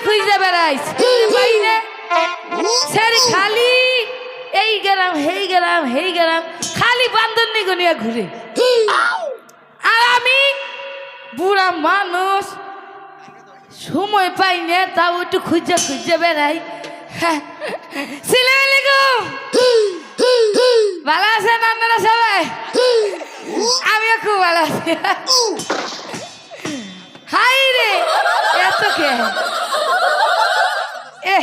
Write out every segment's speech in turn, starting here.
খুঁজে বেড়াইছ বাইরে স্যার খালি এই গেলাম হেই গেলাম হেই গেলাম খালি বান্দর নিয়ে ঘুরে আর আমি বুড়া মানুষ সময় পাই না তাও একটু খুঁজে খুঁজে বেড়াই সালামালাইকুম ভালো আছেন আপনারা সবাই আমিও খুব ভালো আছি হাই রে এত কে এ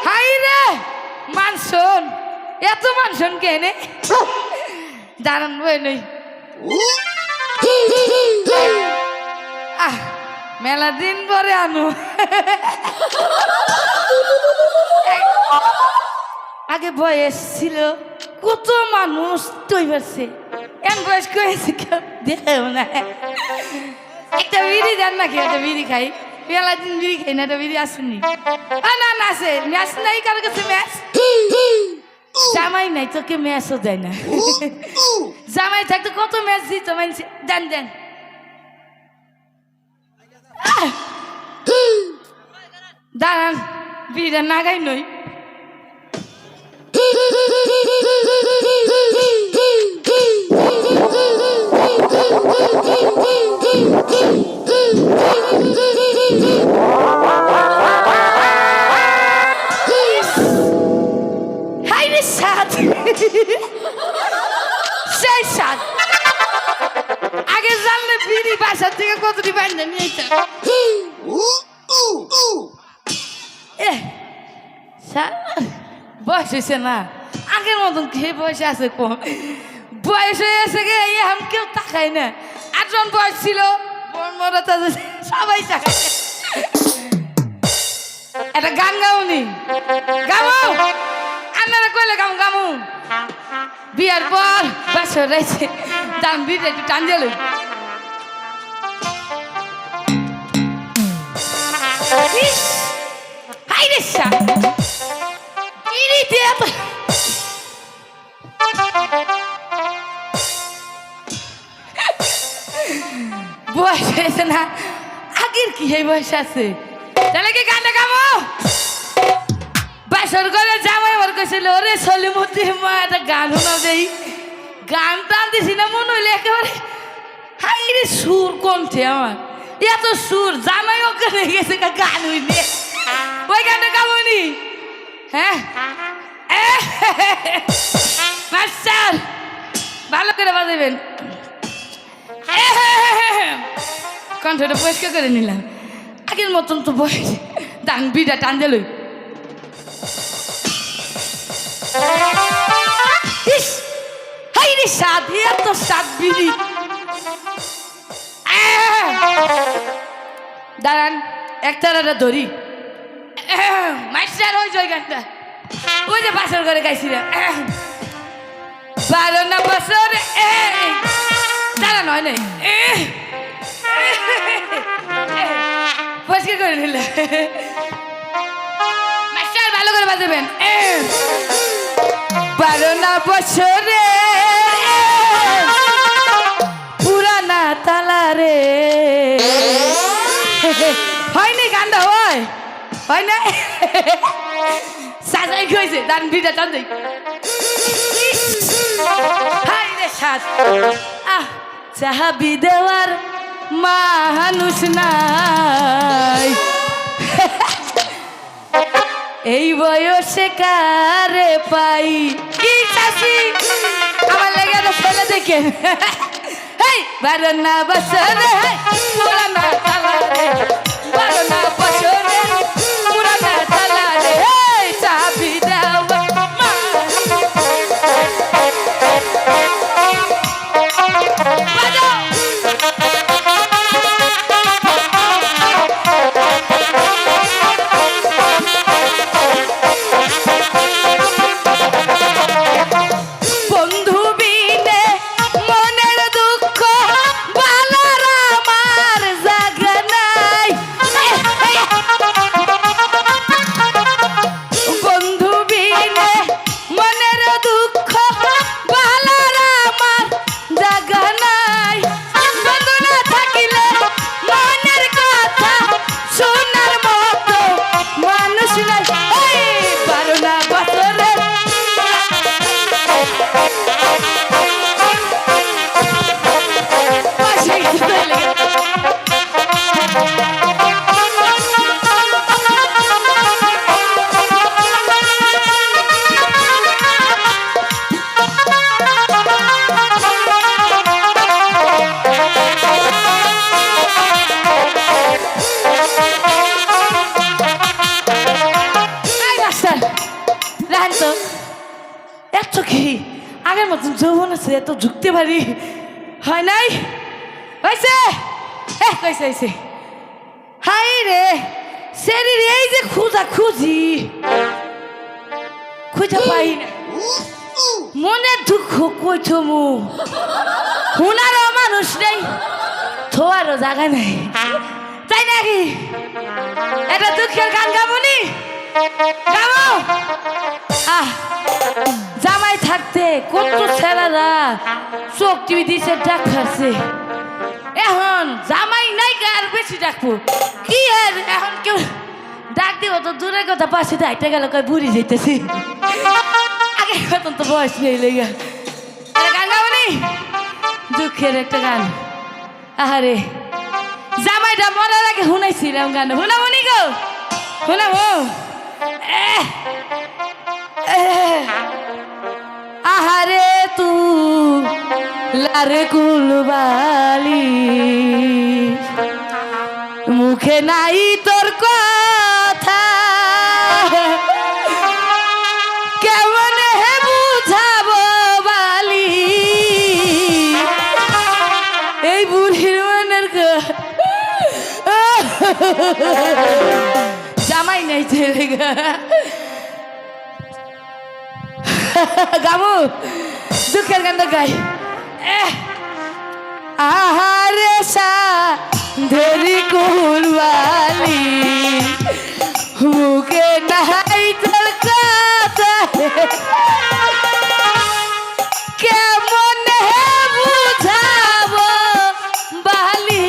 হাই রে মানসন এত মানসন কে নে দাঁড়ান বই নই মেলা দিন পরে আনু আগে বয়স ছিল কত মানুষ তৈ পারছে এন বয়স কয়েছে কেউ দেখেও না একটা বিড়ি দেন নাকি একটা বিড়ি খাই মেলা দিন বিড়ি খাই না একটা বিড়ি আসেনি না না আছে ম্যাচ নাই কারো কাছে ম্যাচ জামাই নাই তোকে ম্যাচও দেয় না জামাই থাকতে কত ম্যাচ দিত মানছে দেন দেন দাঁড়ান বিড়িটা নাগাই নই সেই সাত আগে জানলে বিড়ি বাসার থেকে কতটি বাইন্দা নিয়ে বয়স হয়েছে না আগের মতন কে বয়স আছে কম বয়স হয়ে গেছে গে আমি কেউ তাকাই না 8 জন বয়স ছিল সবাই তাকায় একটা গান গাউনি গামু আপনারা কইলে গামু গামু বিয়ার পর বাসর রয়েছে দাম বিড়ে একটু টান দিল হাইরে সা ইরি দিয়া বয়স হয়েছে না আগের কি এই বয়স আছে তাহলে কি গানটা গামো বাসর করে জামাই আমার কইছিল ওরে সলিমুদ্দি মা একটা গান শোনাও দেই গান টান দিছি না মনে হইলে একেবারে হাইরে সুর কমছে আমার এত সুর জামাই ওখানে গেছে গান হইলে ওই গানটা গাবনি হ্যাঁ মাস্টার ভালো করে বাজাবেন কণ্ঠটা পরিষ্কার করে নিলাম আগের মতন তো বয়স দান বিটা টান দিল হাইরে স্বাদ এত স্বাদ বিড়ি দাঁড়ান একটারা ধরি মাস্টার ওই জয় গানটা ওই যে বাসর করে গাইছিলাম 12 না বছর দাঁড়ান হয় নাই পরিষ্কার করে নিলে মাস্টার ভালো করে বাজাবেন 12 না বছরে পুরানা তালা রে হয়নি গানটা হয় না সাজাই হয়েছে দান বিটা টান দেই হাই রে সাজ চাহাবি দেওয়ার মানুষ নাই এই বয়সে কারে পাই কি চাষি আমার লেগে ফেলে দেখেন হেই 12 না বছরে পুরানা তালা রে 12 না বছরে পুরানা তালা রে হেই চাবি দেওয়া জাগা এত কি আগের মতন যৌবন আছে এত ঝুঁকতে পারি হয় নাই হয়েছে কইছে হয়েছে হাই রে শরীর এই যে খুঁজা খুঁজি খুঁজা পাই না মনে দুঃখ কইছ মু হুনারও মানুষ নেই থোয়ারও জায়গা নেই তাই নাকি এটা দুঃখের গান গাবনি গাবো জামাই থাকতে কত ছেলেরা চোখ টিভি দিছে ডাক ফারছে এখন জামাই নাই আর বেশি ডাকবো কি আর এখন কেউ ডাক দিব তো দূরের কথা পাশে হাইটে গেল কয় বুড়ি যেতেছি আগে কত তো বয়স নেই লেগে গান গাবনি দুঃখের একটা গান আহারে জামাইটা মরার আগে শুনাইছিলাম গান শুনাবনি গো শুনাবো আহারে তু লারে কুলবালি মুখে নাই তোর কথা কেমন হে বুঝাবো বালি এই বুড়ির মনের জামাই নাই ছেলে গামু দুঃখের গান গাই আহারে ধরি কুলবালি মুখে নাই তোর কথা কেমন হে বুঝাবো বালি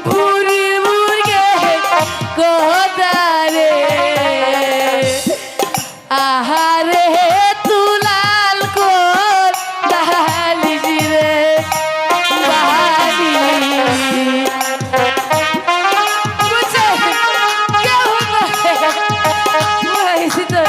বুড়ি মুরগে কোদারে আহারে তুলাল কোর বালি রে বালি বুঝছে কেউ মরেছি তো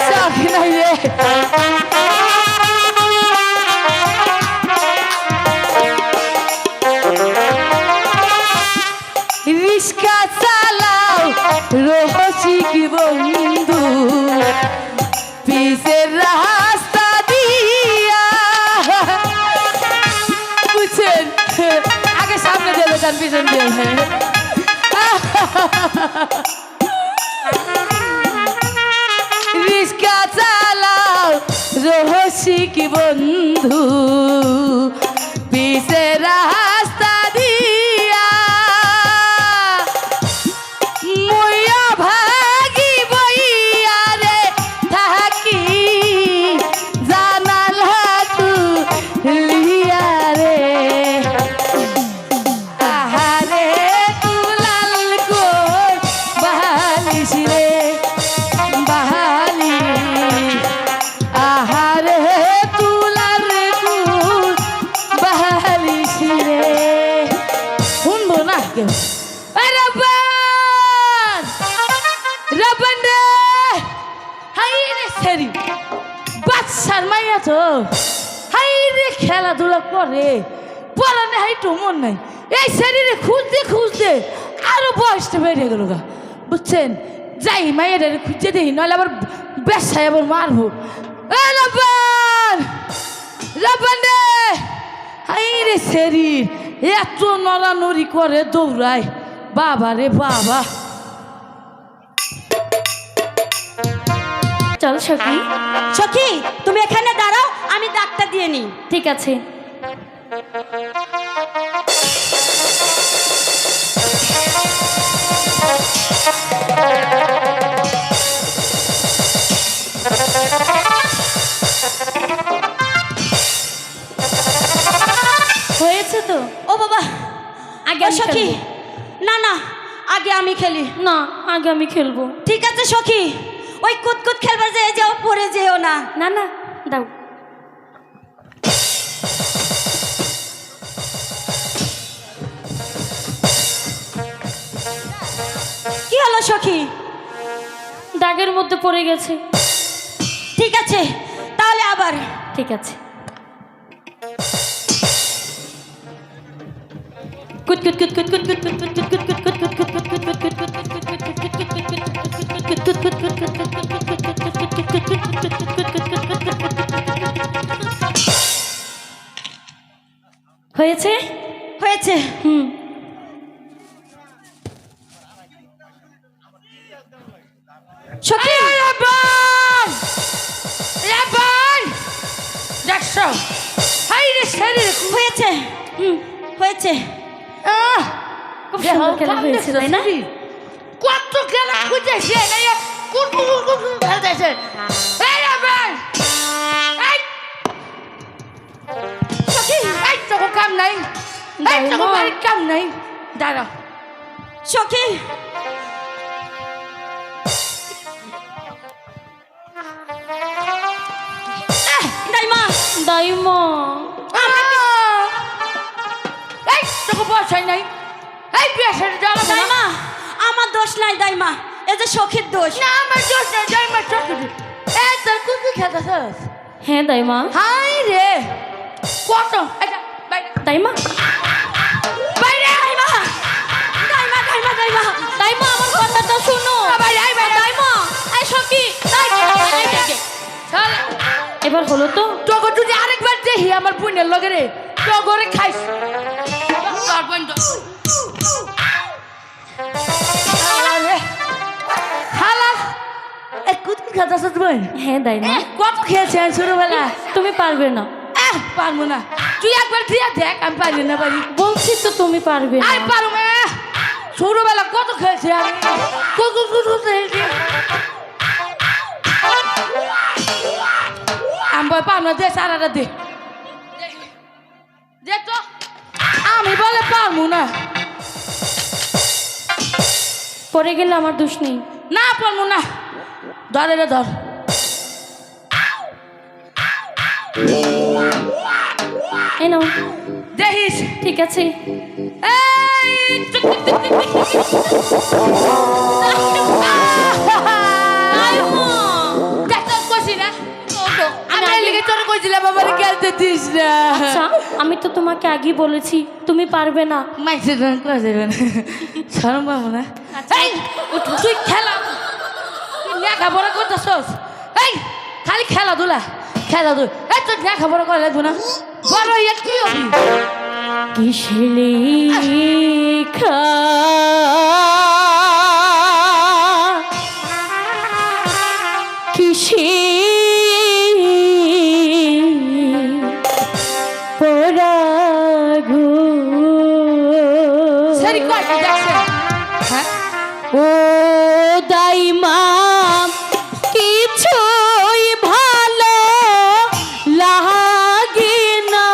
সব নাই রে রিস্কা চালাও রহসি কি বন্ধু পিসের রাস্তা দিয়া বুঝছেন আগে সামনে দেবে তার পিছন দিয়ে রিস্কা চালাও রহসি কি বন্ধু পিসের রাস্তা দিয়া মুইয়া ভাগি বইয়া রে থাকি জানালা তু লিয়া রে আহারে তুলাল কোর বালিশ রে বালি আহারে তুলাল কোর বালিশ রে শুনবো না কেউ রবন রে হাই রে সেরি বাচ্চার মাইয়া তো হাই রে খেলাধুলা করে পড়ানে হাইটু মন নাই এই শরীরে খুঁজতে খুঁজতে আরো বয়সটা বেড়ে গেল গা বুঝছেন যাই মাইয়াটা খুঁজতে দেখি নাহলে আবার বেসায় আবার মারবো রবন রবন রে হাই রে শরীর এত নড়ানড়ি করে দৌড়ায় বাবা রে বাবা চল সখী সখী তুমি এখানে দাঁড়াও আমি ডাক্তার দিয়ে নি ঠিক আছে হয়েছে তো ও বাবা আগে ও আমি সখী খেলবো। না না আগে আমি খেলি না আগে আমি খেলবো ঠিক আছে সখী ওই কুতকুত খেলবার যেয়ে যাও, পড়ে যেও না। না না, দাও। কি হলো সখী? দাগের মধ্যে পড়ে গেছে। ঠিক আছে, তাহলে আবার। ঠিক আছে। কুত কুত কুত কুত কুত কুত কুত কুত কুত কুত কুত কুত কুত কুত কুত কুত হয়েছে? হয়েছে। হুম। সখী দেখছো হাই রে শরীর হয়েছে। হয়েছে। খুব সুন্দর খেলা হয়েছে, তাই না? কত খেলা খুঁজেছে না কুট কুট কুট খেলতেছে। এই আবার এই সখী এই তো কাম নাই, এই তো বাড়ির কাম নাই। দাঁড়া সখী, দাইমা দাইমা, এই তোকে বসাই নাই, এই পেশার জ্বালা নাই। দাইমা, আমার দোষ নাই দাইমা, এই যে সখীর দোষ। না আমার দোষ নাই, যাই মা চোখ এই তোর কুকি খেতেছস। হ্যাঁ দাইমা। হাই রে কত বাইরে দাইমা, বাইরে দাইমা দাইমা দাইমা দাইমা দাইমা আমার কথাটা শুনো। বাইরে বাইরে দাইমা, এই সখী, চল এবার হলো তো? তোকে যদি আরেকবার দেখি আমার বোনের লগে রে তো ঘরে খাইস তোর বোন তো হালা এক কুকি খেতেছস বোন। হ্যাঁ দাইমা। কত খেয়েছেন ছোটবেলা? তুমি পারবে না। পারবো না, তুই একবার দিয়ে দেখ আমি পারি না পারি। বলছি তো তুমি পারবে না। আমি পারবো না, ছোটবেলা কত খেয়েছি আমি। আমি বল পারবো না, দে সারাটা দে দে তো। আমি বলে পারবো না। পরে গেলে আমার দোষ নেই। না পারবো না, ধরে রে ধর। এই নাও। দেখিস ঠিক আছে। এই আচ্ছা, আমি তো তোমাকে আগেই বলেছি তুমি পারবে না। তুই খেলা লেখাপড়া করতেছস, এই খালি খেলাধুলা খেলাধুলা, এই তোর লেখাপড়া করা লাগবো না। বড় ইয়ে কি হবি? কিসে লেখা কিসে পরাগু সেরি কয় কি দেখছে? হ্যাঁ ও দাইমা, কিছুই ভালো লাগে না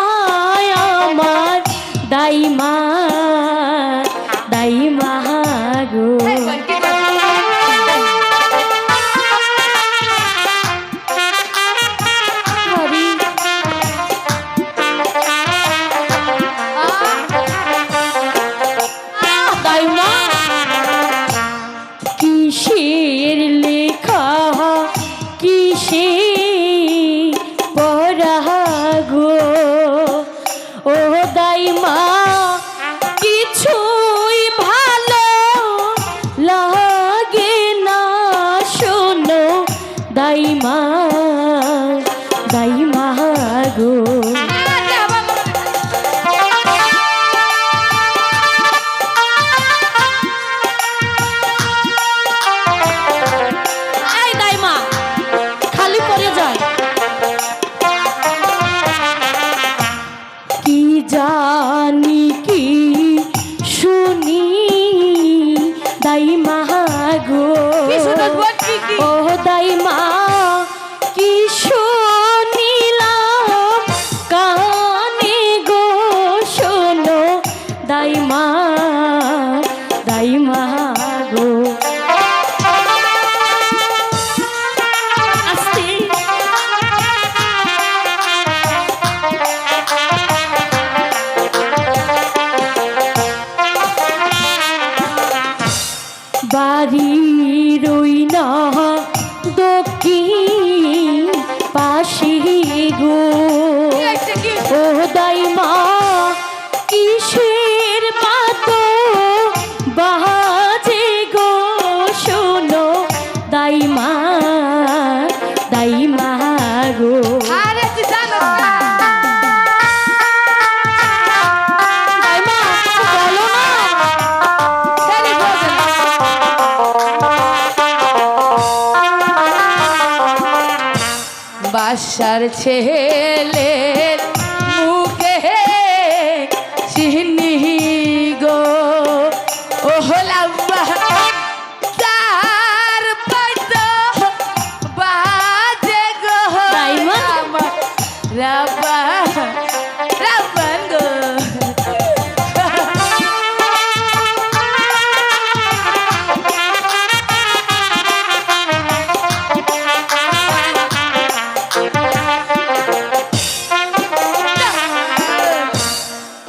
আমার দাইমা, দাইমা গো। হরি দাইমা, কিসের লেখা কিসে পড়া গো, ও দাইমা কিছুই ভালো লাগে না, শোনো দাইমা, দাইমা গো। এই দাইমা, খালি পাশি গো ও দাইমা কিসের মাতো বাজে গো শোনো দাইমা দাইমা গো আরে তুই জানো না দাইমা বলো না ছেলে বোঝে না। বাসার ছেলের মুখে চিনি গো ও লাম্বা তার পাইতো বাজে গো ডায়মন্ড? রাবা রাবান গো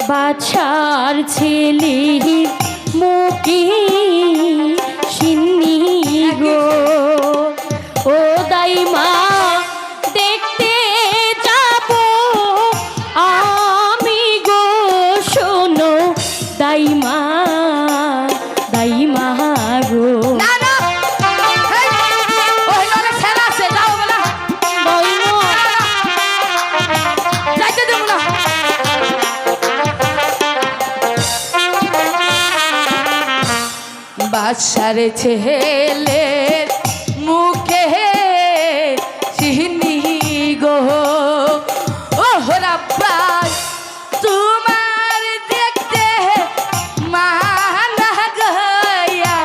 বাছার ছেলে মুখে সিন্নি গো ও দাইমা দেখতে যাব আমি গো শোনো দাইমা দাইমা গো না না হেই, ওই ঘরে ছেলে আছে যাও বলা দাইমা যাইতে দেবো না বাসার ছেলের মুখে চিনি গো ও রাব্বা তোমার দেখতে মানা গয়া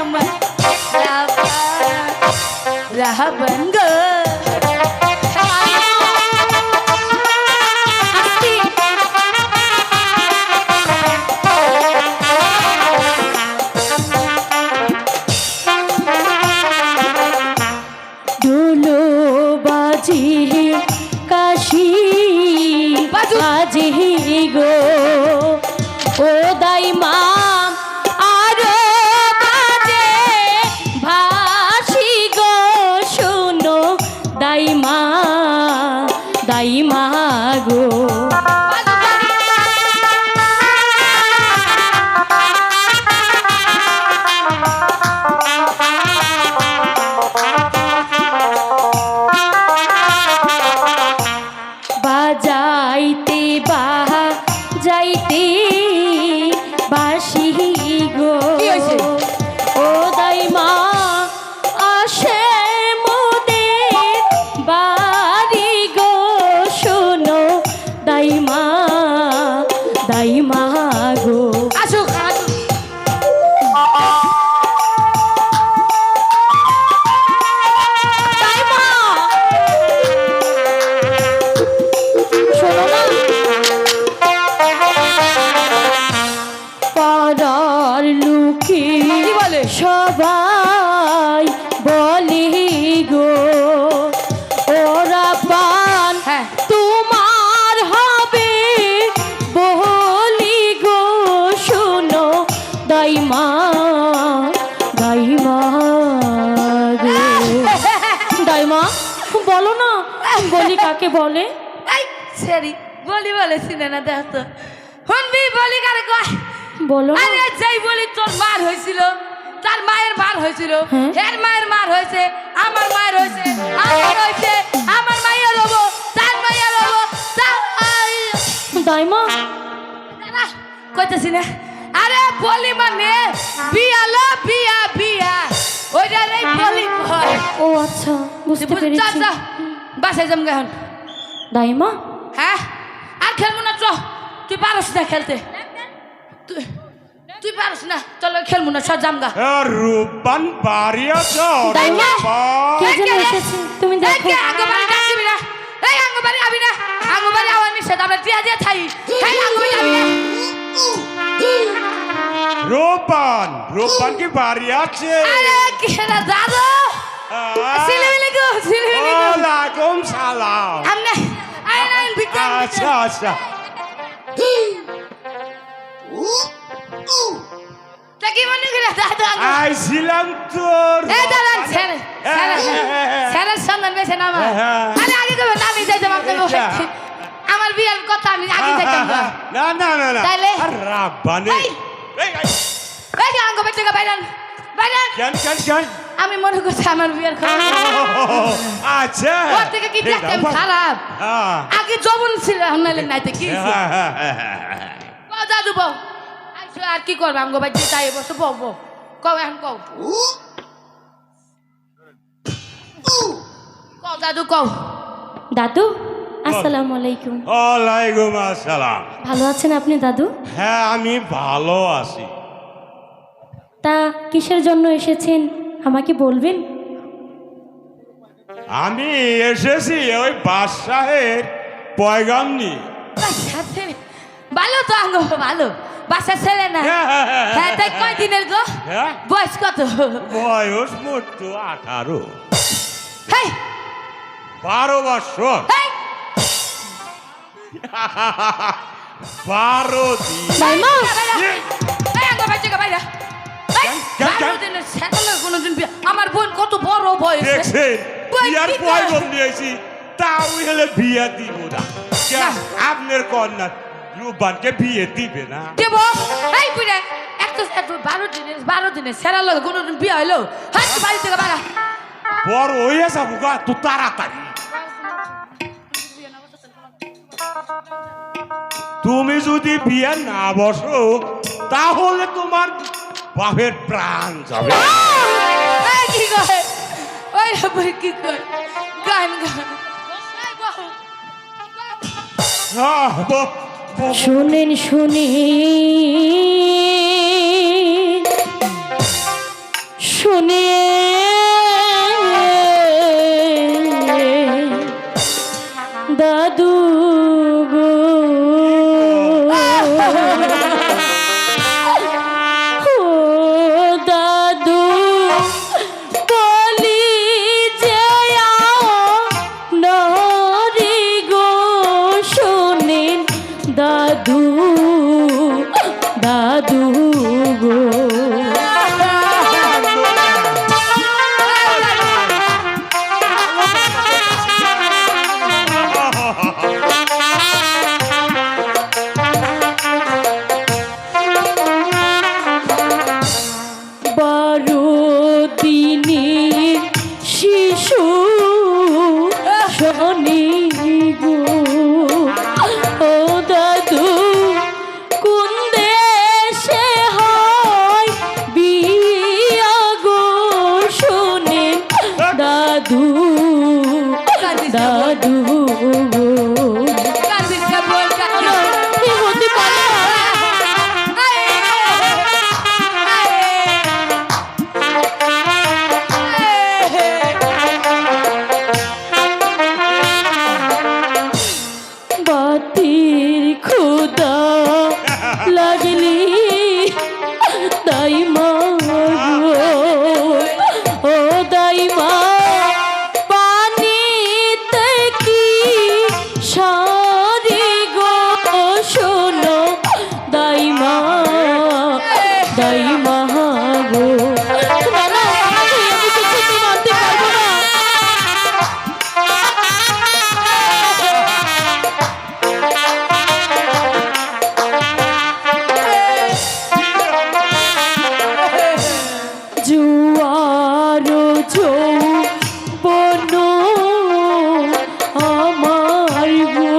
রাহাবন গো ডোলো বাজি কাশি বাজি গো ও দাইমা আরো বাজে ভাসি গো শোনো দাইমা দাইমা গো বাজাইতে যাইতে বাসি গো কি হয়েছে? ও দাইমা আসে মোদের বাড়ি গো শোনো দাইমা দাইমা গো আসুক আসুক দাইমা শোনো না পাড়ার লোকে কি বলে? সবাই বলে গো ওরা পান হ্যাঁ তোমার হবে বলি গো শোনো দাইমা দাইমা গো দাইমা বলো না বলি কাকে বলে এই সেরি বলি বলেছি না দেখ তো শুনবি বলি কারে কয় বলো না আরে যেই বলি তোর মার হয়েছিল তার মায়ের মার হয়েছিল হ্যাঁ? এর মায়ের মার হয়েছে আমার মায়ের হয়েছে আমার হয়েছে আমার মায়ের হবো তার মায়ের হবো দাইমা কইতেছি না আরে বলি মানে বিয়ালো বিয়া বিয়া ওইটা নেই বলি ভয় ও আচ্ছা বুঝতে পেরেছি বাসায় যাম এখন দাইমা হ্যাঁ আর খেলবো না চ তুই পারস না খেলতে তুই পারস না চলো খেলবো না সব জামগা রূপবান বাড়ি আছো দাইমা কে এই যেন কে রে? এসেছে তুমি এই দেখো কে আঙ্গবাড়ি ডাকবি না এই আঙ্গবাড়ি আবি না আঙ্গবাড়ি আওয়ার নিষেধ আমরা টিয়া দিয়ে থাই এই আঙ্গবাড়ি আবি না রূপবান কি বাড়ি আছে আরে কি না দাদু সিলিমিলি গো সিলিমিলি গো ওয়ালাইকুম সালাম আমনে আই না বিকাম আচ্ছা আচ্ছা তা কি মনে করে দাদু আইছিলাম তোর এই দাঁড়ান ছেলের সন্ধান বেছে না আমার আরে আগে কবে না আমি যাইতাম আপনাকে আমার বিয়ের কথা আমি আগে যাইতাম না না না না না তাইলে? রাব্বানি এই যে আঙ্গ বেটে বাইরান বাইরান কেন কেন কেন আমি মনে করছি আমার বিয়ের খবর আচ্ছা ওর থেকে কি দেখতাম খারাপ আগে জবন ছিল নাইলে নাইতে কি কও দাদু বউ আইছো আর কি করবে আঙ্গ বাইতে তাই বসে বউ বউ কও এখন কও কও দাদু কও দাদু আসসালামু আলাইকুম। ওয়ালাইকুম আসসালাম। ভালো আছেন আপনি দাদু? হ্যাঁ আমি ভালো আছি। তা কিসের জন্য এসেছেন আমাকে বলবেন? আমি এসেছি ওই বাদশাহের পয়গাম নিয়ে। বাচ্চা ছেলে ভালো তো আঙ্গ ভালো বাচ্চা ছেলে না হ্যাঁ তাই কয় দিনের গো হ্যাঁ? বয়স কত বয়স মোট 18 হেই 12 বছর হেই 12 দিন। মাইমা এই আঙ্গ বাইতে বাইরা কেন? দিনের ছেলে কোনোদিন আমার বোন কত বড় বয়স দেখছেন বিয়ার পয়গাম নিয়েছি তাও হলে বিয়ে দিব না না। আপনার কন্যা রূপবানকে বিয়ে দিবে না। দেব এই বুড়া এত 12 দিনের সেরা লোক কোনোদিন বিয়ে হইলো হাত বাড়ি থেকে বাড়া বড় হয়ে যাবো গা তো তাড়াতাড়ি। তুমি যদি বিয়ে না বসো তাহলে তোমার বাপের প্রাণ যাবে। এই কি কয় ওই বই কি কয় গান গান এই বউ, আহ, শুনেন শুনে দাদু গো ও দাদু বলি যে নরি গো শোনেন দাদু দাদু গো বারো দিনের শিশু শনি গো ও দাদু কোন দেশে হয় বিয়া গো শোনেন দাদু দাদু গো গান দিছে বল গান কি হতে পারে বাতির খুদা লাগলি দাইমা গো ও দাইমা পানিতে কি সারি গো শোনো দাইমা দাইমা গো না না আমি কিছুতে মানতে পারবো না জুয়ারো যৌবন আমার গো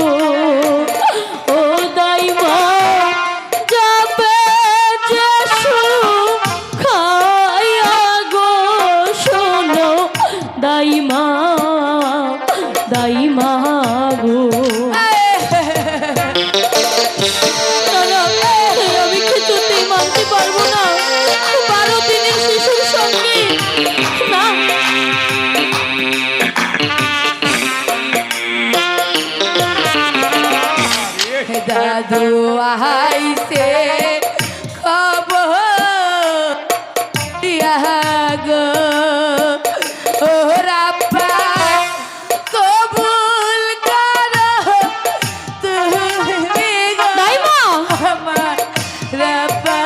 ও দাইমা যাবে যে খায়া গো শোনো দাইমা দাইমা গো আমি কিছুতেই মানতে পারবো না 12 দিনের শিশুর সঙ্গে না দাদু আইছে খবর দিয়া গো ও রাব্বা কবুল করো তুমি গো দাইমা আমার রাব্বা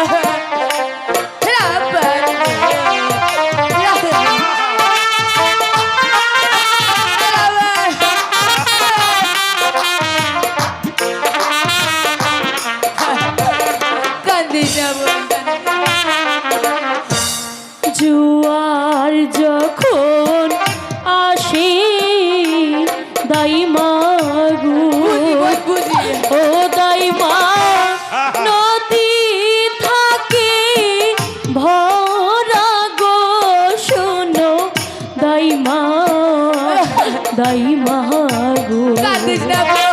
দাই মা গো ও দাই মা নদী থাকে ভরা গো শোনো দাই মা গো কাঁদিস না গো।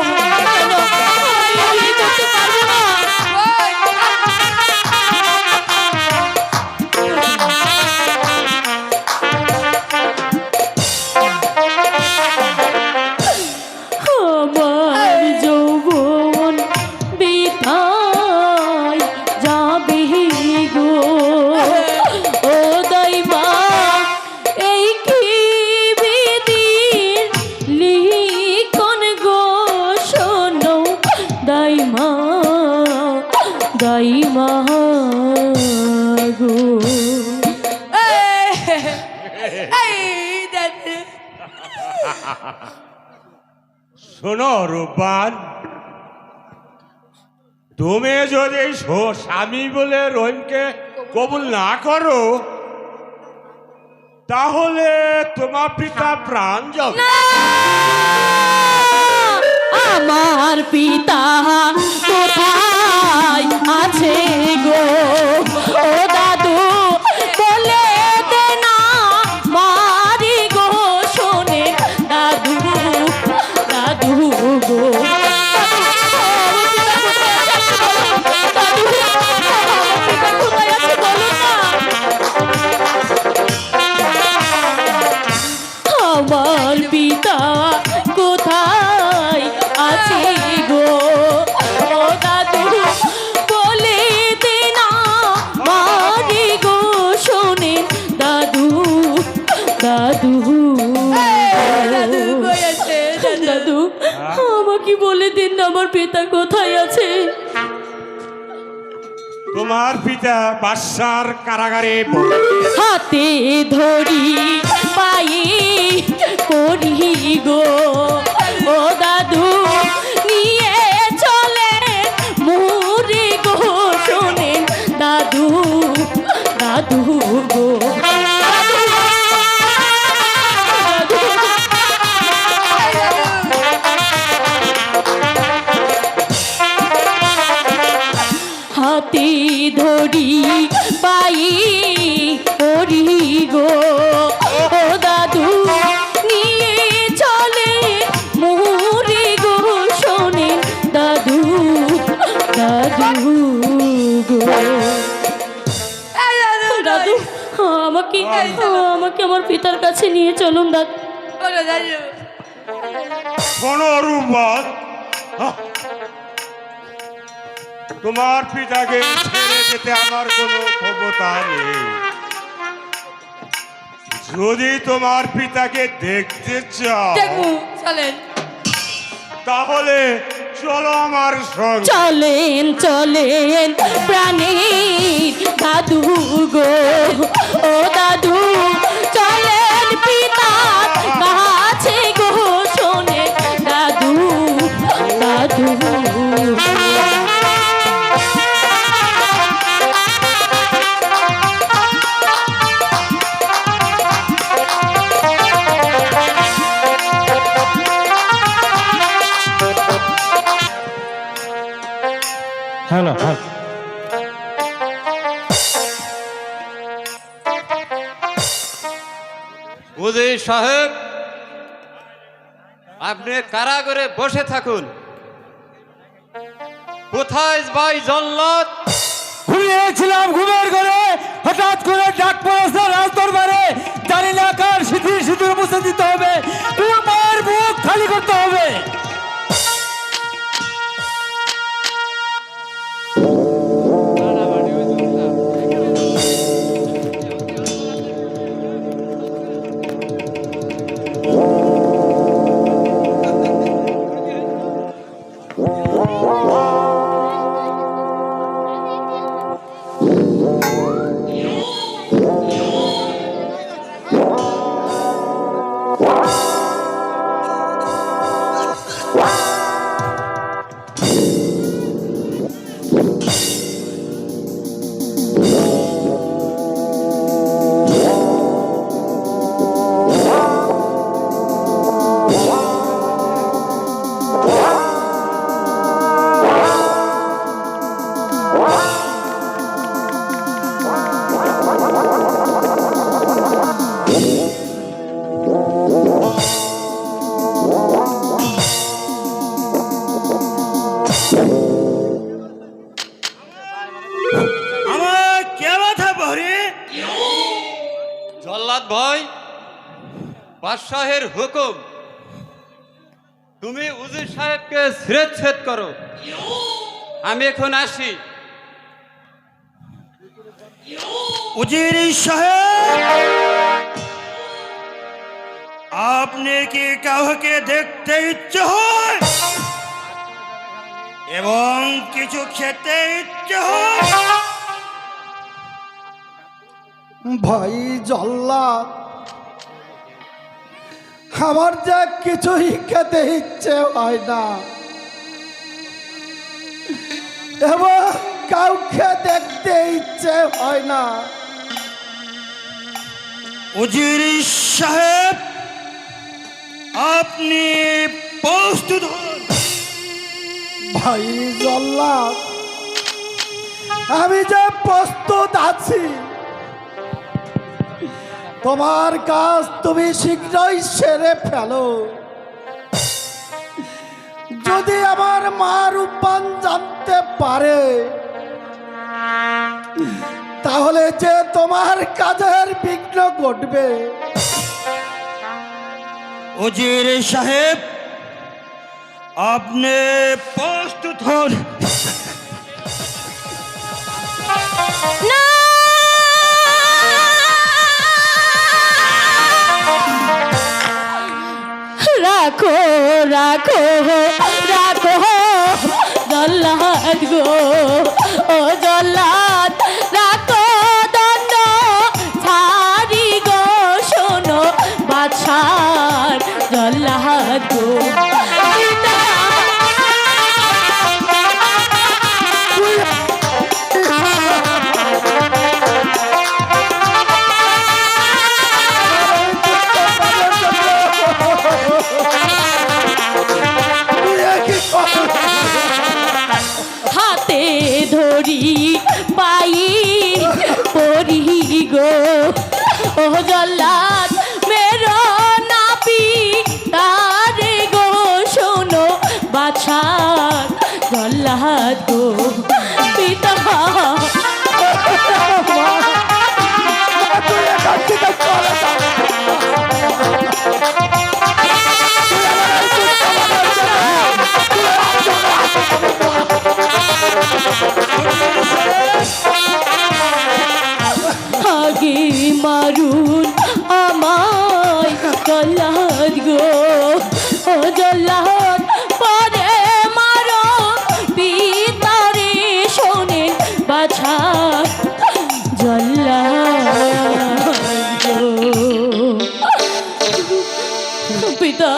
আমি করতে পারবো না। আমার যৌবন বিথায় যাবে গো ও দাই মা এই কি বিধির লিখন গো শোনো দাই মা গো এই দাদু শোনো রূপবান, তুমি যদি স্বামী বলে রহিমকে কবুল না করো তাহলে তোমার পিতা প্রাণ যাবে। আমার পিতা কোথায় আছে গো ও দাদু বলে দে না মারি গো শোনে দাদু গো দাদু কোথায় আছে বলো না। আমার পিতা কোথায় আছে গো ও দাদু বলে দে না মারি গো শোনে দাদু দাদু আমাকে বলে দিন না আমার পিতা কোথায় আছে। তোমার পিতা বাদশার কারাগারে হাতে ধরি পায়ে পড়ি গো ও দাদু নিয়ে চলে মুড়ি গো শোনে দাদু গো হাতে ধরি পাই পড়ি গো ও দাদু নিয়ে চলে মুড়ি গো শোনে দাদু গো দাদু আমাকে আমার পিতার কাছে নিয়ে চলুন দাদু। শোনো রূপবান, তোমার পিতাকে ছেড়ে যেতে আমার কোনো ক্ষমতা নেই। যদি তোমার পিতাকে দেখতে চাও চলেন তাহলে চলো আমার সঙ্গে। চলেন প্রাণীর দাদু গো ও দাদু চলেন পিতার কাছে গো শোনে দাদু হ্যালো হ্যাঁ উজির সাহেব, আপনি কারাগারে বসে থাকুন। কোথায় ভাই জল্লাদ? ঘুমিয়েছিলাম ঘুমের ঘরে, হঠাৎ করে ডাক পড়েছে রাজ দরবারে। জানি না কার সিঁদুর মুছে দিতে হবে, তোমার মায়ের মুখ খালি করতে হবে। বাদশাহের হুকুম, তুমি উজির সাহেবকে শিরচ্ছেদ করো। আমি এখন আসি। উজির সাহেব, আপনি কি কাউকে দেখতে ইচ্ছে হয় এবং কিছু খেতে ইচ্ছে হয়? ভাই জল্লাদ, আমার যা কিছুই খেতে ইচ্ছে হয় না এবং কাউকে দেখতে ইচ্ছে হয় না। উজির সাহেব, আপনি প্রস্তুত হন। ভাই জল্লাদ, আমি যে প্রস্তুত আছি। তোমার কাজ তুমি শীঘ্রই সেরে ফেলো। যদি আমার মা রূপবান জানতে পারে তাহলে যে তোমার কাজের বিঘ্ন ঘটবে। উজির সাহেব, আপনি প্রস্তুত হন। না, রাখো রাখো রাখো জল্লাদ গো, ও জল্লাদ রাখো দণ্ড ছাড়ি গো, শোনো বাদশার জল্লাদ গো। হাতে ধরি পাই পরি গো, ও জল্লাদ মেরো নাপি তারে গো, শোনো বাদশার জল্লাদ গো। পিতা আগে মারুন আমায় জল্লাদ গো, ও জল্লাদ পরে মারো পিতারে, শোনেন বাদশাহ জল্লাদ গো। পিতা,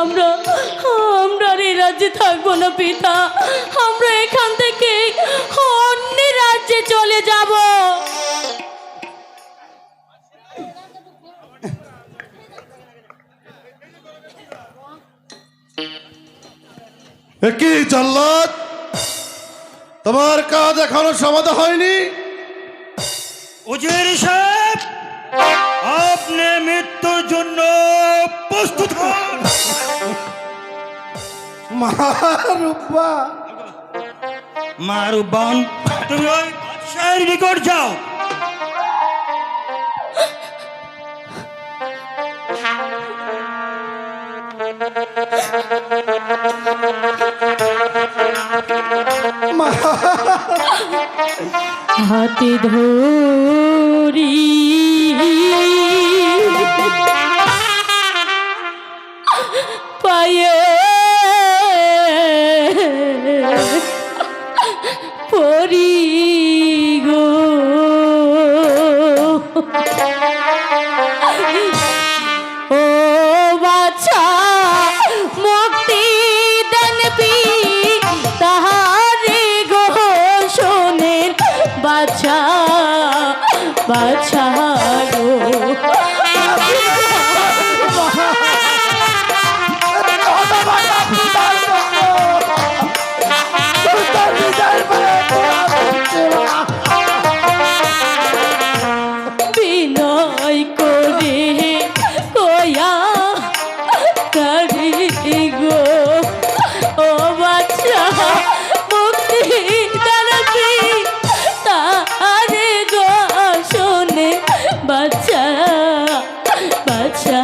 আমরা এই রাজ্যে থাকবো না পিতা, আমরা এখান থেকে অন্য রাজ্যে চলে যাব। কি জল্লাদ, তোমার কাজ এখনো সমাধা হয়নি? উজির সাহেব, আপনি মৃত্যুর জন্য প্রস্তুত হন। মা রূপা, মারুবান, তুমি ওই বাদশাহের নিকট যাও। হাতে ধরি পায়ে পরি গো, ও বাছা মুক্তি দেন পি তাহারে গো, শোনেন বাছা বাছা গো। বিনয় করে কয়া করি গো, ও বাচ্চা মুক্তি দানবি তারে গো, শোনে বাচ্চা বাচ্চা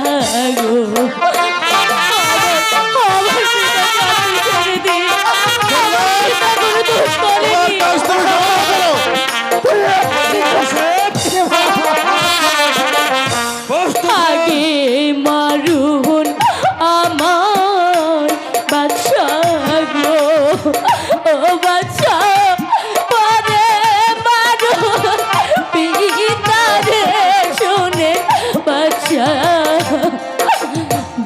ও বাচ্চা পরে মারো পিতারে শুনে বাচ্চা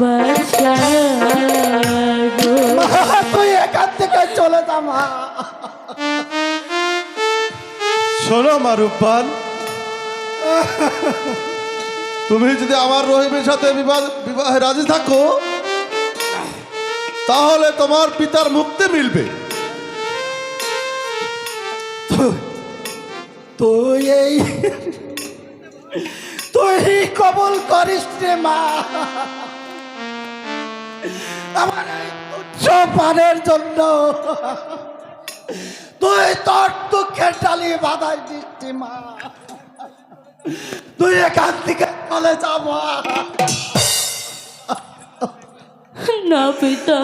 বাচ্চা গো। তুই এখান থেকে চলে যা মা। শোনো মা রূপবান, তুমি যদি আমার রহিমের সাথে বিবাহে রাজি থাকো তাহলে তোমার পিতার মুক্তি মিলবে। তুই কবল করিস রে মা আমার এই তুচ্ছ পানের জন্য। তুই তোর দুঃখের ডালি বাধাই দিচ্ছি মা। তুই এখান থেকে চলে যা মা। না পিতা,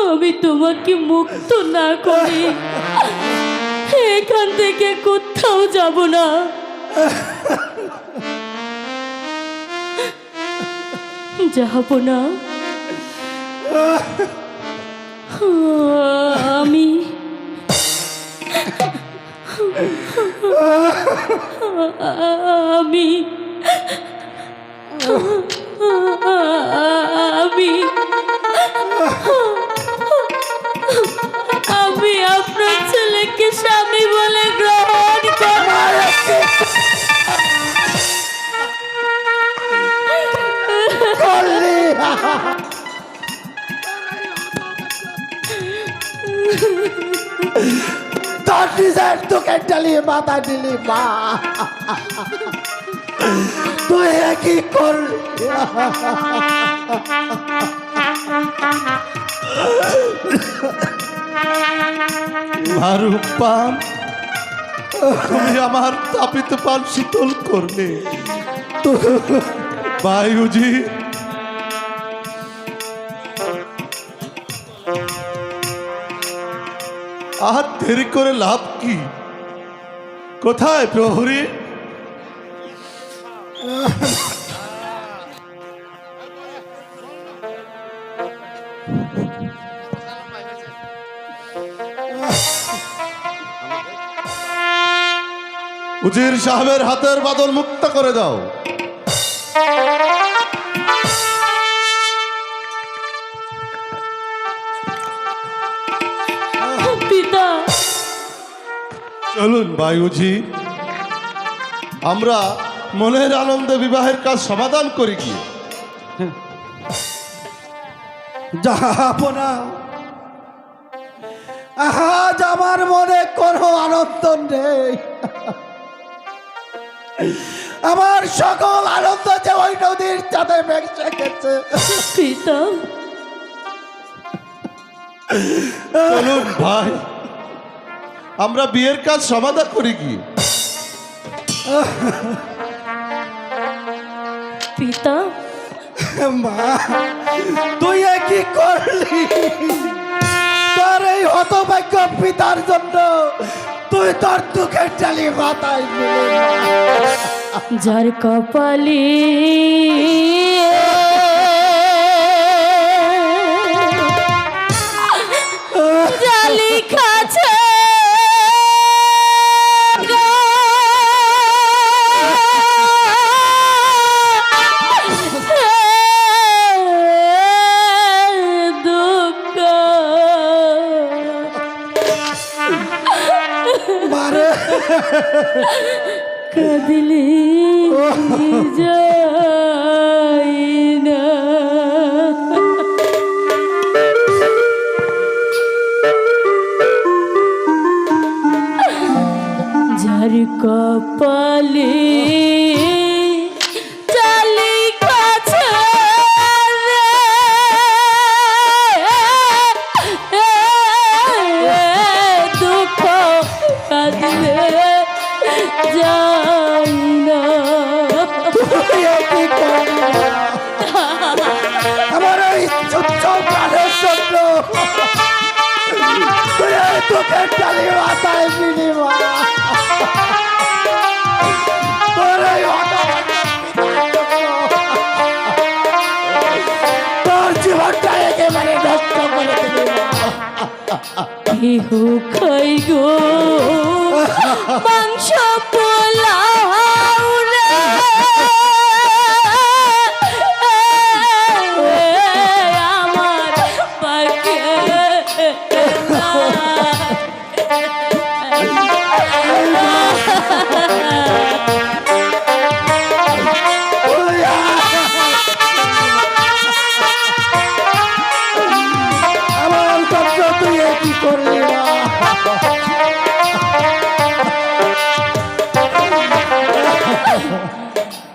আমি তোমাকে মুক্ত না করি এখান থেকে কোথাও যাব না। যাব না আমি আমি আমি আমি আপনার ছেলেকে স্বামী বলে গ্রহণ করলি তোর নিজের দুঃখের ডালি বাধা দিলি মা। তুই কি করলি রূপবান, তুমি আমার তাপিত পান শীতল করলে। বায়ুজি, আর দেরি করে লাভ কি? কোথায় প্রহরী? উজির সাহেবের হাতের বাদল মুক্ত করে দাও। পিতা চলুন বায়ুজি, আমরা মনের আনন্দে বিবাহের কাজ সমাধান করি কি। যাবো না, আজ আমার মনে কোনো আনন্দ নেই। আমার সকল আনন্দ যে ওই নদীর চাঁদে ভেসে গেছে। পিতা চলুন ভাই, আমরা বিয়ের কাজ সমাধান করি কি। পিতা মা, তুই এ কি করলি? তোর এই হতভাগ্য পিতার জন্য তুই তোর দুঃখের ডালি মাথায় দিলি মা। যার কপালে জালি খাচ্ছে দুঃখ মারে কাঁদিলে যাই না। যার কপালে চালি কাছে দুঃখ কাঁদিলে যাই না। তুই এ কি করলি? আমার এই ছোট্ট প্রাণের জন্য তুই এই দুঃখের ডালি মাথায় দিলি মা। তোর এই হতভাগ্য পিতার জন্য তোর জীবনটা একেবারে নষ্ট করে দিলি মা। কেহ খাই গো মাংস পোলাও রে আমার পাকে আমার কষ্ট তুই এ কি করলি না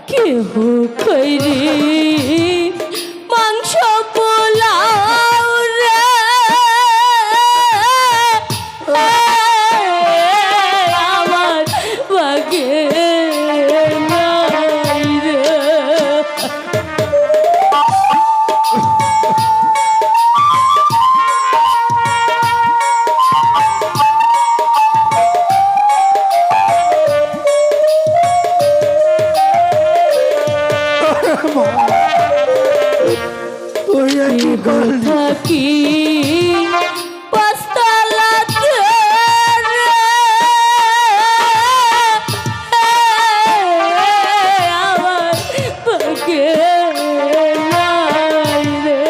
কেহ খৈরি মাংস পোলাও রে আমার বাগে নাই রে তুই এ কি করলি থাকি পাঁচতলাতে রে আমার বাগে নাই রে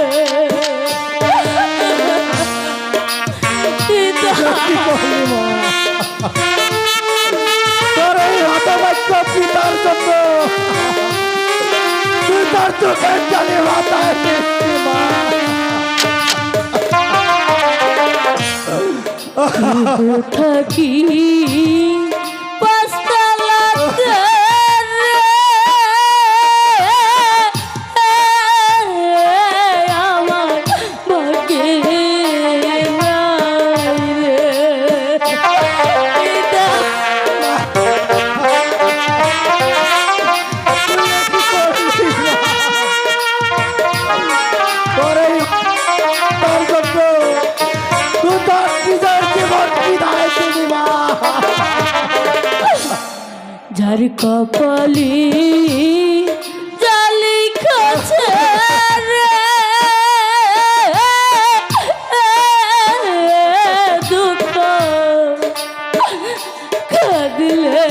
তোর এই হতভাগ্য পিতার জন্য তুই তার চোখের জানি মাথায় দিচ্ছি মা থাকি পাঁচতলাতে রে আমার ভাগ্যে নাই রে তোর এই তার জন্য তুই তার নিজের জীবন বিদায় দিবি মা যার কপালি জালি খাছে রে দুঃখ কাঁদলে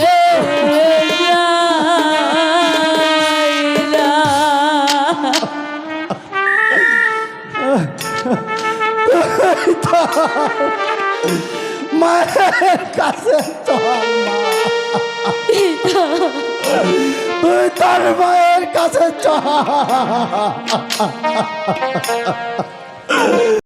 যাইরা। মায়ের কাছে চল মা তুই তার মায়ের কাছে চল